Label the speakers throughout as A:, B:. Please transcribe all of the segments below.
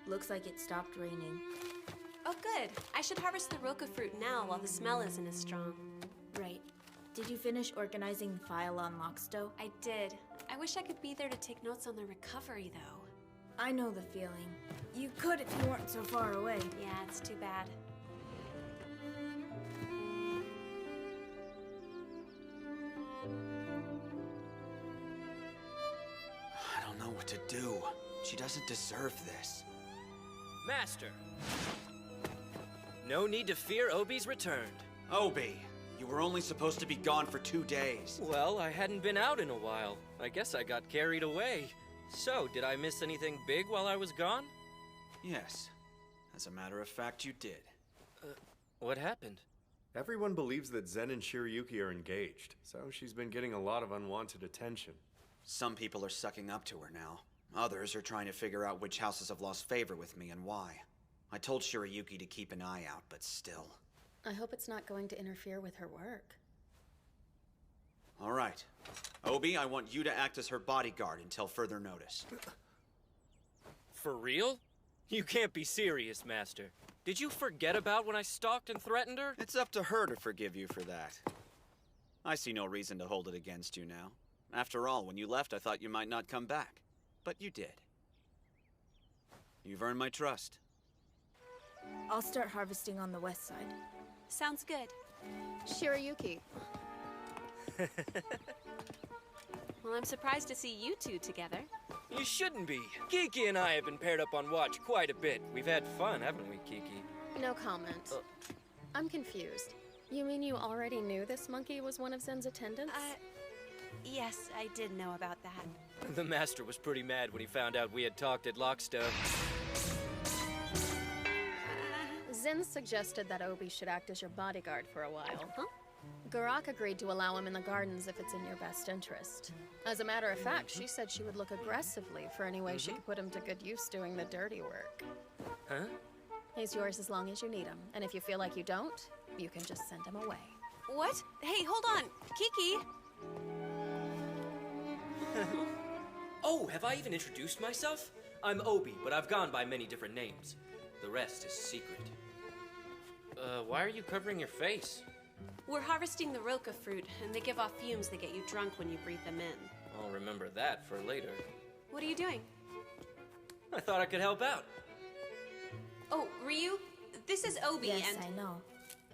A: Looks like it stopped raining.
B: Oh, good. I should harvest the roca fruit now while the smell isn't as strong.
A: Right. Did you finish organizing the file on Lockstow?
B: I did. I wish I could be there to take notes on the recovery, though.
A: I know the feeling. You could if you weren't so far away.
B: Yeah, it's too bad.
C: I don't know what to do. She doesn't deserve this.
D: Master! No need to fear Obi's returned.
C: Obi, you were only supposed to be gone for 2 days.
D: Well, I hadn't been out in a while. I guess I got carried away. So, did I miss anything big while I was gone?
C: Yes. As a matter of fact, you did.
D: What happened?
E: Everyone believes that Zen and Shirayuki are engaged, so she's been getting a lot of unwanted attention.
C: Some people are sucking up to her now. Others are trying to figure out which houses have lost favor with me and why. I told Shirayuki to keep an eye out, but still.
F: I hope it's not going to interfere with her work.
C: All right. Obi, I want you to act as her bodyguard until further notice.
D: For real? You can't be serious, Master. Did you forget about when I stalked and threatened her?
C: It's up to her to forgive you for that. I see no reason to hold it against you now. After all, when you left, I thought you might not come back. But you did. You've earned my trust.
A: I'll start harvesting on the west side.
B: Sounds good.
F: Shirayuki,
B: Well, I'm surprised to see you two together.
D: You shouldn't be. Kiki and I have been paired up on watch quite a bit. We've had fun, haven't we, Kiki?
F: no comment. I'm confused. You mean you already knew this monkey was one of Zen's attendants?
B: Yes, I did know about that.
D: The Master was pretty mad when he found out we had talked at Lockstow.
F: Zen suggested that Obi should act as your bodyguard for a while.
B: Huh?
F: Garak agreed to allow him in the gardens if it's in your best interest. As a matter of fact, she said she would look aggressively for any way she could put him to good use doing the dirty work.
D: Huh?
F: He's yours as long as you need him, and if you feel like you don't, you can just send him away.
B: What? Hey, hold on! Kiki!
D: Oh, have I even introduced myself? I'm Obi, but I've gone by many different names. The rest is secret. Why are you covering your face?
B: We're harvesting the roca fruit, and they give off fumes that get you drunk when you breathe them in.
D: I'll remember that for later.
B: What are you doing?
D: I thought I could help out.
B: Oh, Ryu? This is Obi,
A: Yes,
B: and...
A: I know.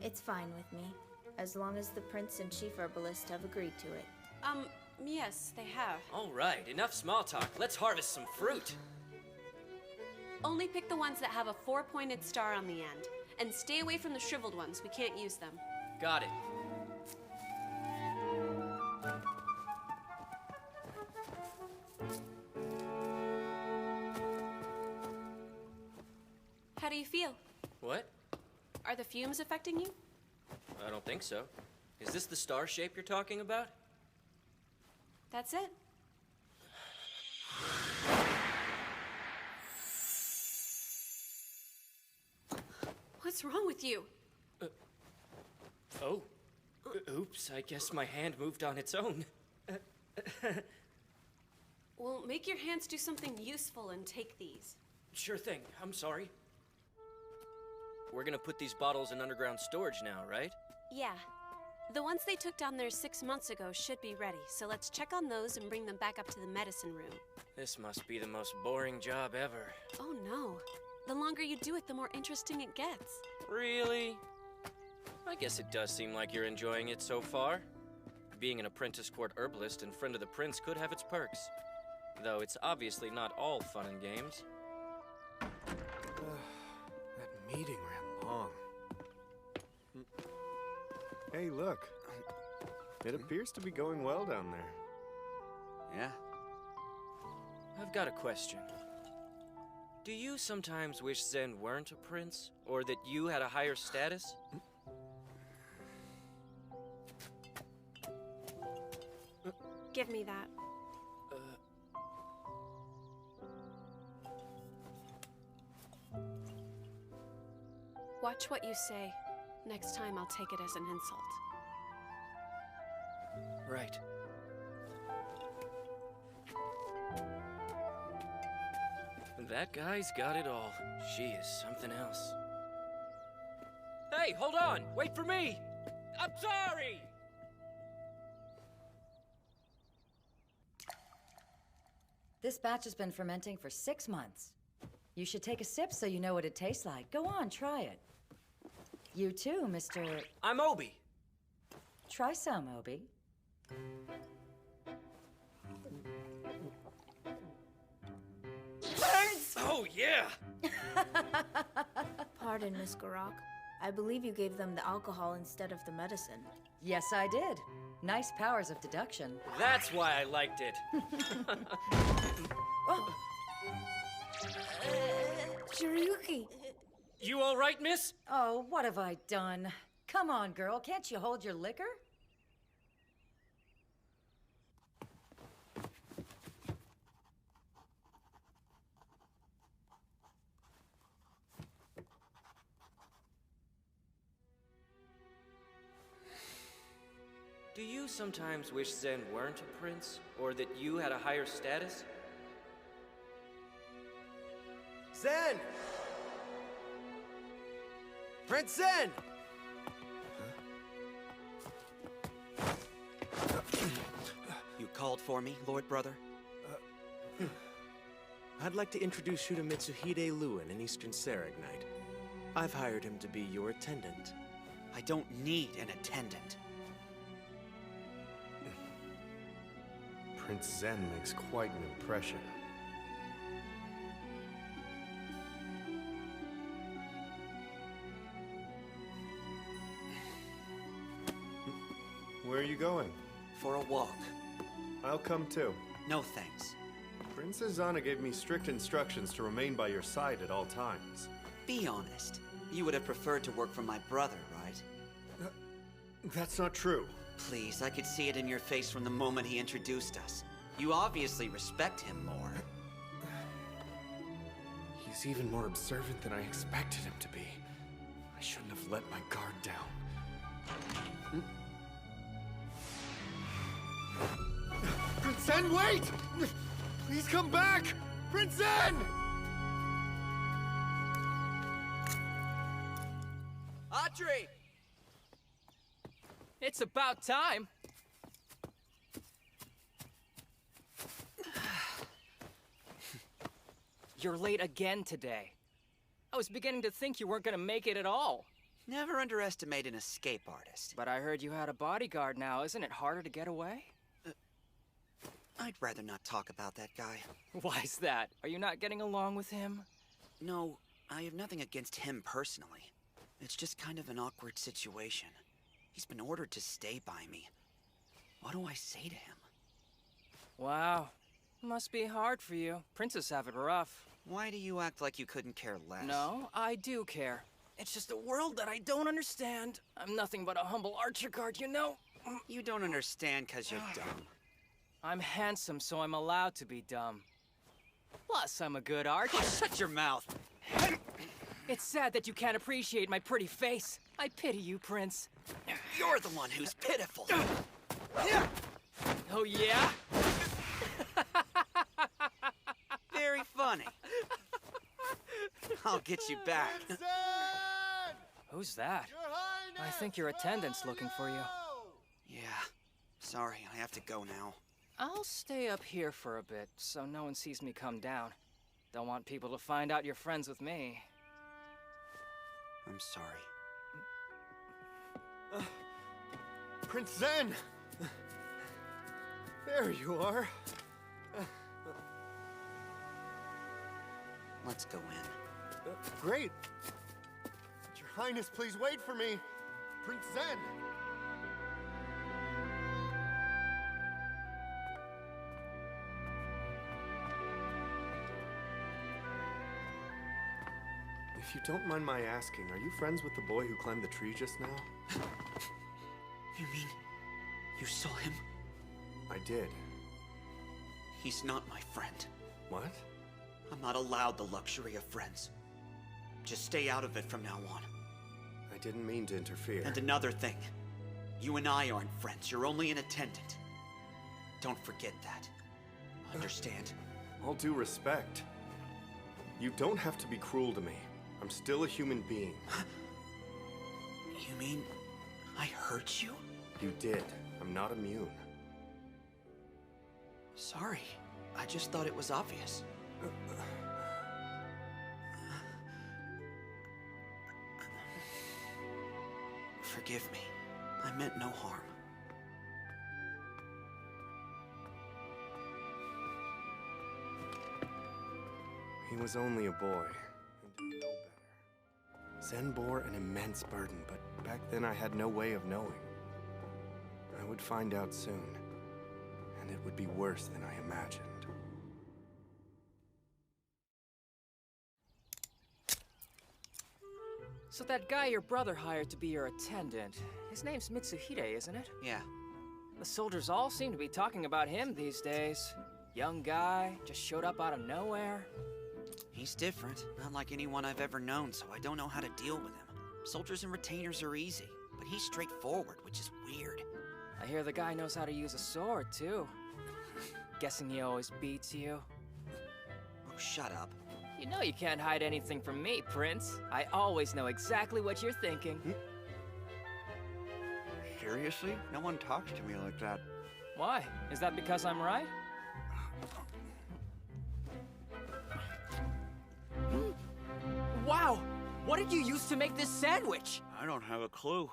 A: It's fine with me, as long as the Prince and Chief Herbalist have agreed to it.
B: Yes, they have.
D: All right, enough small talk. Let's harvest some fruit.
B: Only pick the ones that have a 4-pointed star on the end. And stay away from the shriveled ones. We can't use them.
D: Got it.
B: How do you feel?
D: What?
B: Are the fumes affecting you?
D: I don't think so. Is this the star shape you're talking about?
B: That's it. What's wrong with you?
D: Oh. Oops, I guess my hand moved on its own.
B: Well, make your hands do something useful and take these.
D: Sure thing, I'm sorry. We're gonna put these bottles in underground storage now, right?
B: Yeah. The ones they took down there 6 months ago should be ready, so let's check on those and bring them back up to the medicine room.
D: This must be the most boring job ever.
B: Oh no. The longer you do it, the more interesting it gets.
D: Really? I guess it does seem like you're enjoying it so far. Being an apprentice court herbalist and friend of the prince could have its perks. Though it's obviously not all fun and games.
E: That meeting ran long. Hey, look. It appears to be going well down there.
C: Yeah?
D: I've got a question. Do you sometimes wish Zen weren't a prince? Or that you had a higher status?
B: Give me that. Watch what you say. Next time I'll take it as an insult.
D: Right. That guy's got it all. She is something else. Hey, hold on! Wait for me! I'm sorry!
G: This batch has been fermenting for 6 months. You should take a sip so you know what it tastes like. Go on, try it. You too, Mr.
D: I'm Obi.
G: Try some, Obi.
D: Oh, yeah!
A: Pardon, Miss Garak. I believe you gave them the alcohol instead of the medicine.
G: Yes, I did. Nice powers of deduction.
D: That's why I liked it.
G: Oh,
A: Shiryuki!
D: You all right, miss?
G: oh, what have I done? Come on, girl, can't you hold your liquor?
D: Do you sometimes wish Zen weren't a prince? Or that you had a higher status?
H: Zen! Prince Zen!
C: You called for me, Lord Brother?
H: I'd like to introduce you to Mitsuhide Lewin, an Eastern Saragnite. I've hired him to be your attendant.
C: I don't need an attendant.
E: Prince Zen makes quite an impression. Where are you going?
C: For a walk.
E: I'll come too.
C: No thanks.
E: Princess Zana gave me strict instructions to remain by your side at all times.
C: Be honest. You would have preferred to work for my brother, right?
E: That's not true.
C: Please, I could see it in your face from the moment he introduced us. You obviously respect him more.
E: He's even more observant than I expected him to be. I shouldn't have let my guard down. Prince Zen, wait! Please come back! Prince Zen!
H: Audrey!
I: It's about time. You're late again today. I was beginning to think you weren't gonna make it at all.
C: Never underestimate an escape artist.
I: But I heard you had a bodyguard now. Isn't it harder to get away?
C: I'd rather not talk about that guy.
I: Why's that? Are you not getting along with him?
C: No, I have nothing against him personally. It's just kind of an awkward situation. He's been ordered to stay by me. What do I say to him?
I: Wow. Must be hard for you. Princes have it rough.
C: Why do you act like you couldn't care less?
I: No, I do care. It's just a world that I don't understand. I'm nothing but a humble archer guard, you know?
C: You don't understand because you're dumb.
I: I'm handsome, so I'm allowed to be dumb. Plus, I'm a good archer.
C: Shut your mouth!
I: It's sad that you can't appreciate my pretty face. I pity you, Prince.
C: You're the one who's pitiful.
I: Oh, yeah?
C: Very funny. I'll get you back.
I: Who's that? I think your attendant's looking for you.
C: Yeah. Sorry, I have to go now.
I: I'll stay up here for a bit, so no one sees me come down. Don't want people to find out you're friends with me.
C: I'm sorry.
E: Prince Zen! There you are.
C: Let's go in.
E: Great. But Your Highness, please wait for me. Prince Zen! If you don't mind my asking, are you friends with the boy who climbed the tree just now?
C: You mean you saw him?
E: I did.
C: He's not my friend.
E: What?
C: I'm not allowed the luxury of friends. Just stay out of it from now on.
E: I didn't mean to interfere.
C: And another thing. You and I aren't friends. You're only an attendant. Don't forget that. Understand?
E: All due respect. You don't have to be cruel to me. I'm still a human being.
C: You mean I hurt you?
E: You did. I'm not immune.
C: Sorry. I just thought it was obvious. Forgive me. I meant no harm.
E: He was only a boy, and didn't know better. Zen bore an immense burden, but back then I had no way of knowing. I would find out soon, and it would be worse than I imagined.
I: So that guy your brother hired to be your attendant, his name's Mitsuhide, isn't it?
C: Yeah.
I: The soldiers all seem to be talking about him these days. Young guy, just showed up out of nowhere.
C: He's different, not like anyone I've ever known, so I don't know how to deal with him. Soldiers and retainers are easy, but he's straightforward, which is weird.
I: I hear the guy knows how to use a sword, too. Guessing he always beats you.
C: Oh, shut up.
I: You know you can't hide anything from me, Prince. I always know exactly what you're thinking.
C: Seriously? No one talks to me like that.
I: Why? Is that because I'm right? Wow! What did you use to make this sandwich?
C: I don't have a clue.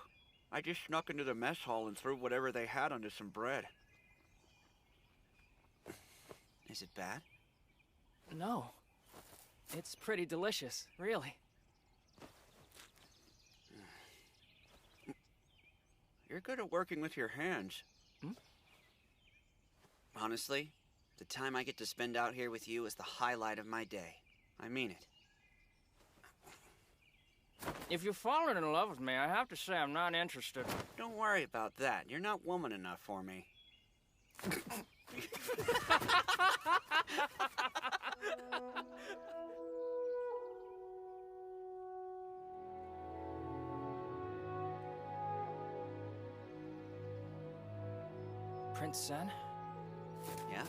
C: I just snuck into the mess hall and threw whatever they had onto some bread. Is it bad?
I: No. It's pretty delicious, really.
C: You're good at working with your hands. Honestly, the time I get to spend out here with you is the highlight of my day. I mean it.
I: If you've fallen in love with me, I have to say I'm not interested.
C: Don't worry about that. You're not woman enough for me.
I: Prince Zen?
C: Yeah?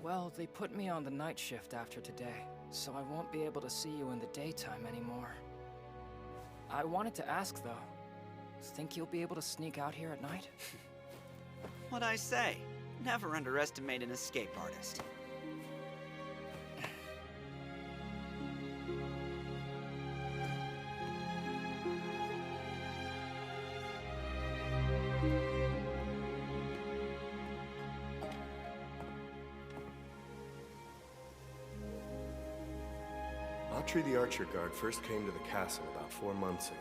I: Well, they put me on the night shift after today, so I won't be able to see you in the daytime anymore. I wanted to ask, though. Think you'll be able to sneak out here at night?
C: What'd I say? Never underestimate an escape artist.
E: Autry the Archer Guard first came to the castle about 4 months ago.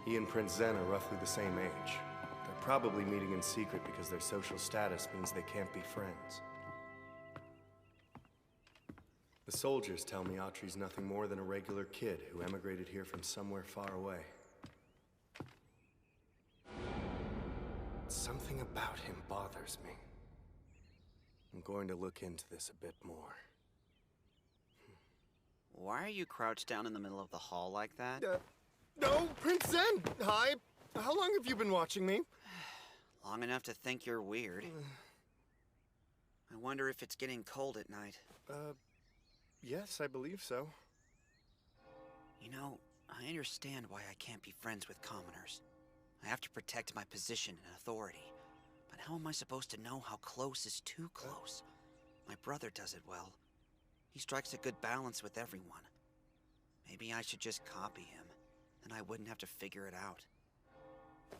E: He and Prince Zen are roughly the same age. They're probably meeting in secret because their social status means they can't be friends. The soldiers tell me Autry's nothing more than a regular kid who emigrated here from somewhere far away. Something about him bothers me. I'm going to look into this a bit more.
C: Why are you crouched down in the middle of the hall like that?
E: No, Prince Zen! Hi! How long have you been watching me?
C: Long enough to think you're weird. I wonder if it's getting cold at night.
E: Yes, I believe so.
C: You know, I understand why I can't be friends with commoners. I have to protect my position and authority. But how am I supposed to know how close is too close? My brother does it well. He strikes a good balance with everyone. Maybe I should just copy him, then I wouldn't have to figure it out.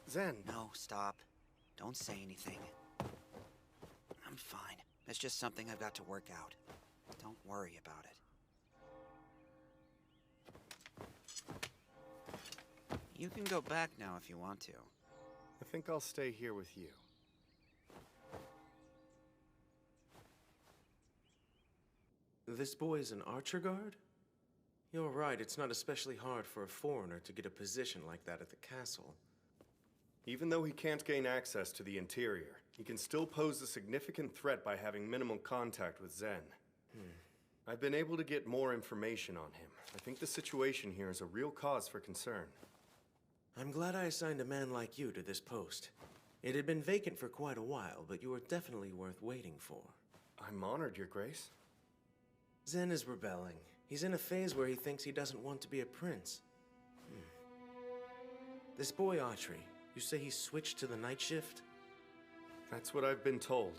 E: Zen.
C: No, stop. Don't say anything. I'm fine. It's just something I've got to work out. Don't worry about it. You can go back now if you want to.
E: I think I'll stay here with you.
H: This boy is an Archer Guard? You're right, it's not especially hard for a foreigner to get a position like that at the castle.
E: Even though he can't gain access to the interior, he can still pose a significant threat by having minimal contact with Zen. I've been able to get more information on him. I think the situation here is a real cause for concern.
H: I'm glad I assigned a man like you to this post. It had been vacant for quite a while, but you were definitely worth waiting for.
E: I'm honored, Your Grace.
H: Zen is rebelling. He's in a phase where he thinks he doesn't want to be a prince. This boy, Autry, you say he switched to the night shift?
E: That's what I've been told.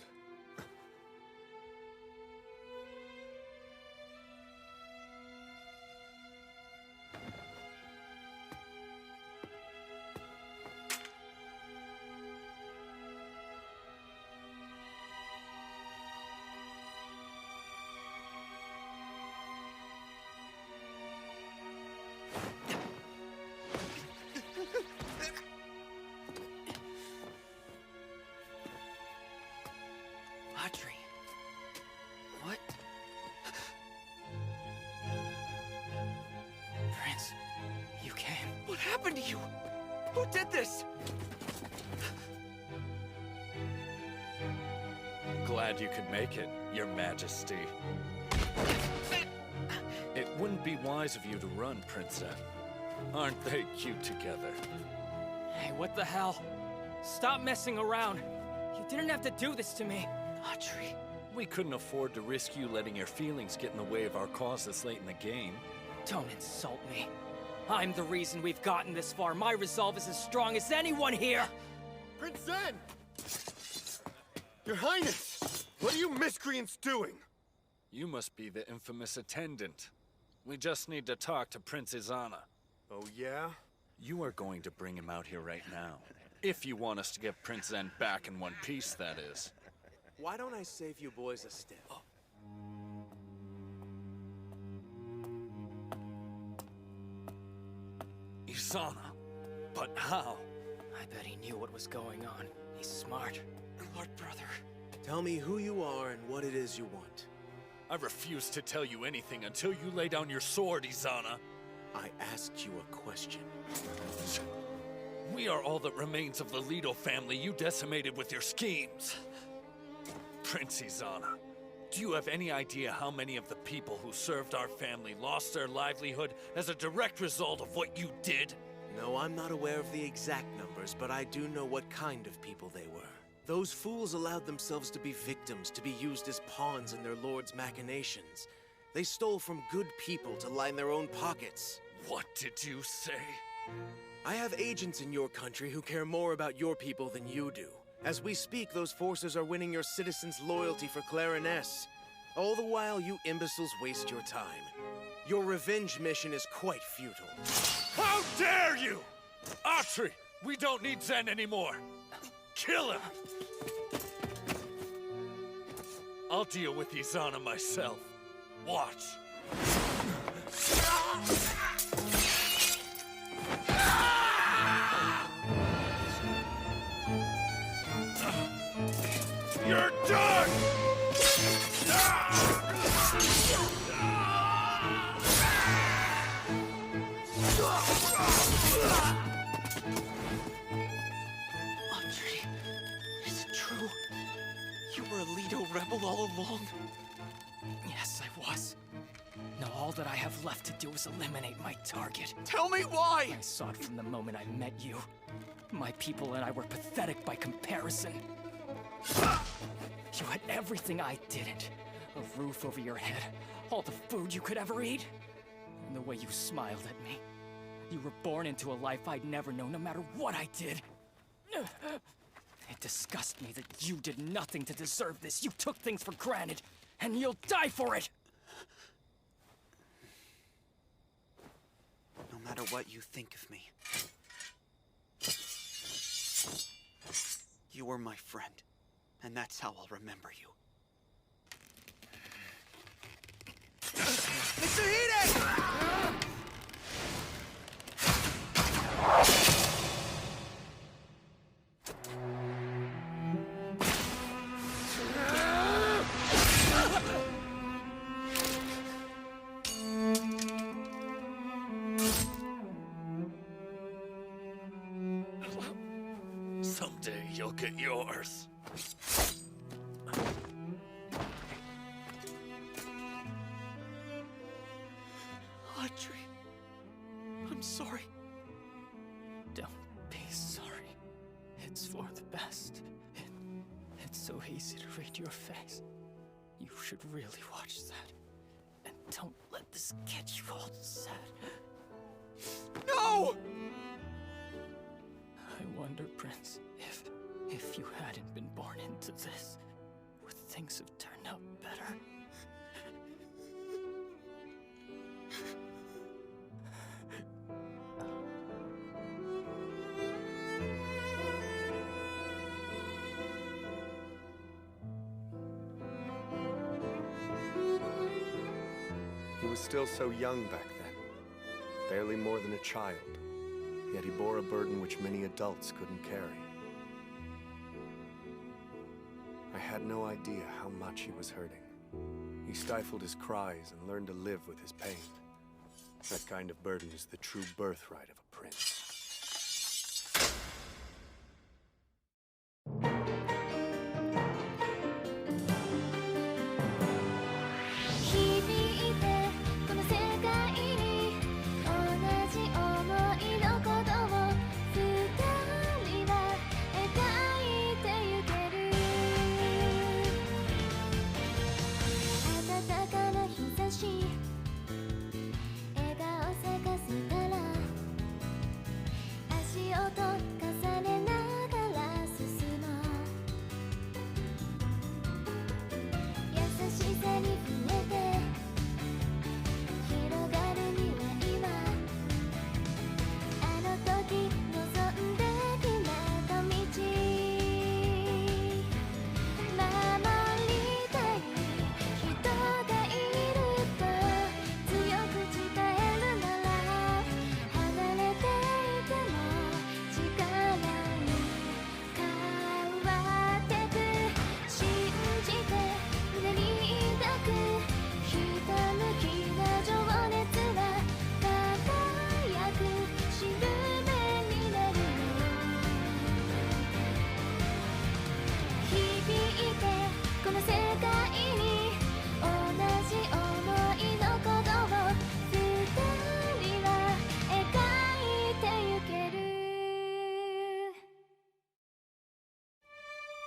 I: Audrey. What? Prince, you came.
C: What happened to you? Who did this?
J: Glad you could make it, Your Majesty. It wouldn't be wise of you to run, Prince Zen. Aren't they cute together?
I: Hey, what the hell? Stop messing around. You didn't have to do this to me. Audrey.
J: We couldn't afford to risk you letting your feelings get in the way of our cause this late in the game.
I: Don't insult me. I'm the reason we've gotten this far. My resolve is as strong as anyone here.
E: Prince Zen! Your Highness! What are you miscreants doing?
J: You must be the infamous attendant. We just need to talk to Prince Izana.
E: Oh, yeah?
J: You are going to bring him out here right now. If you want us to get Prince Zen back in one piece, that is.
H: Why don't I save you boys a step?
J: Izana? But how?
I: I bet he knew what was going on. He's smart.
J: Lord Brother.
H: Tell me who you are and what it is you want.
J: I refuse to tell you anything until you lay down your sword, Izana.
H: I asked you a question.
J: We are all that remains of the Leto family you decimated with your schemes. Prince Izana, do you have any idea how many of the people who served our family lost their livelihood as a direct result of what you did?
H: No, I'm not aware of the exact numbers, but I do know what kind of people they were. Those fools allowed themselves to be victims, to be used as pawns in their lord's machinations. They stole from good people to line their own pockets.
J: What did you say?
H: I have agents in your country who care more about your people than you do. As we speak, those forces are winning your citizens' loyalty for Clariness. All the while, you imbeciles waste your time. Your revenge mission is quite futile.
J: How dare you! Autry, we don't need Zen anymore. Kill him! I'll deal with Izana myself. Watch. You're done!
I: Audrey, is it true? You were a Leto rebel all along? Yes, I was. Now all that I have left to do is eliminate my target.
C: Tell me why!
I: I saw it from the moment I met you. My people and I were pathetic by comparison. You had everything I didn't. A roof over your head, all the food you could ever eat, and the way you smiled at me. You were born into a life I'd never know, no matter what I did. It disgusts me that you did nothing to deserve this. You took things for granted, and you'll die for it!
C: No matter what you think of me, you were my friend, and that's how I'll remember you. Mitsuhide!
J: Someday you'll get yours.
C: Audrey, I'm sorry.
I: Don't be sorry. It's for the best. It's so easy to read your face. You should really watch that. this get you all sad.
H: No!
I: I wonder, Prince, if you hadn't been born into this, would things have turned out better?
E: He was still so young back then, barely more than a child, yet he bore a burden which many adults couldn't carry. I had no idea how much he was hurting. He stifled his cries and learned to live with his pain. That kind of burden is the true birthright of a prince.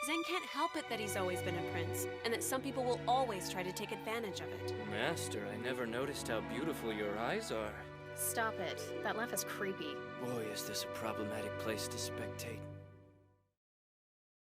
B: Zen can't help it that he's always been a prince, and that some people will always try to take advantage of it.
D: Master, I never noticed how beautiful your eyes are.
F: Stop it. That laugh is creepy.
D: Boy, is this a problematic place to spectate.